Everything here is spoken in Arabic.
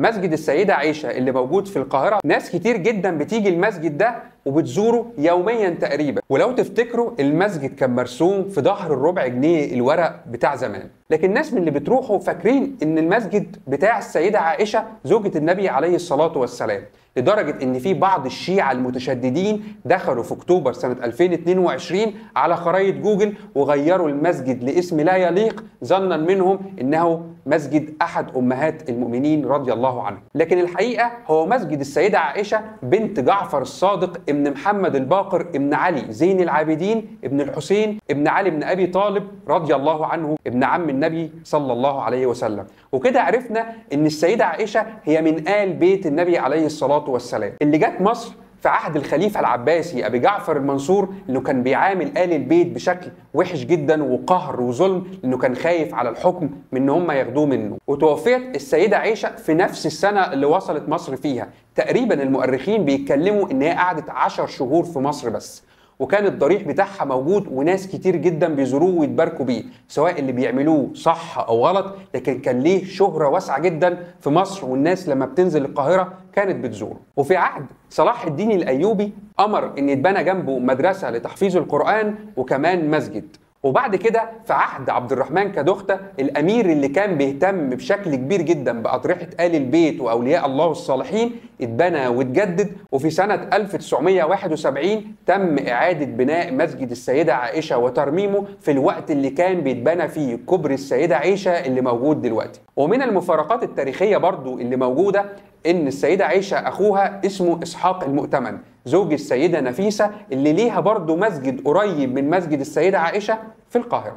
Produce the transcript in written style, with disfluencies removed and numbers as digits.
مسجد السيدة عائشة اللي موجود في القاهرة ناس كتير جدا بتيجي المسجد ده وبتزوره يوميا تقريبا. ولو تفتكروا المسجد كان مرسوم في ظهر الربع جنيه الورق بتاع زمان، لكن الناس من اللي بتروحوا فاكرين ان المسجد بتاع السيدة عائشة زوجة النبي عليه الصلاة والسلام، لدرجة ان في بعض الشيعة المتشددين دخلوا في اكتوبر سنة 2022 على خرائط جوجل وغيروا المسجد لاسم لا يليق ظنا منهم انه مسجد احد امهات المؤمنين رضي الله عنه. لكن الحقيقة هو مسجد السيدة عائشة بنت جعفر الصادق ابن محمد الباقر ابن علي زين العابدين ابن الحسين ابن علي بن ابي طالب رضي الله عنه ابن عم النبي صلى الله عليه وسلم. وكده عرفنا ان السيدة عائشة هي من آل بيت النبي عليه الصلاة والسلام اللي جت مصر في عهد الخليفة العباسي أبي جعفر المنصور، إنه كان بيعامل آل البيت بشكل وحش جدا وقهر وظلم، لأنه كان خايف على الحكم من إن هم ياخدوه منه. وتوفيت السيدة عائشة في نفس السنة اللي وصلت مصر فيها، تقريبا المؤرخين بيتكلموا إن هي قعدت 10 شهور في مصر بس، وكان الضريح بتاعها موجود وناس كتير جدا بيزوروه ويتباركوا بيه، سواء اللي بيعملوه صح او غلط، لكن كان ليه شهرة واسعة جدا في مصر، والناس لما بتنزل القاهرة كانت بتزوره. وفي عهد صلاح الدين الايوبي امر ان يتبنى جنبه مدرسة لتحفيظ القرآن وكمان مسجد. وبعد كده في عهد عبد الرحمن كدوختة الامير اللي كان بيهتم بشكل كبير جدا باضرحة آل البيت واولياء الله الصالحين، اتبنى واتجدد. وفي سنة 1971 تم اعادة بناء مسجد السيدة عائشة وترميمه في الوقت اللي كان بيتبنى فيه كوبري السيدة عائشة اللي موجود دلوقتي. ومن المفارقات التاريخية برضو اللي موجودة ان السيدة عائشة اخوها اسمه اسحاق المؤتمن زوج السيدة نفيسة اللي ليها برضو مسجد قريب من مسجد السيدة عائشة في القاهرة.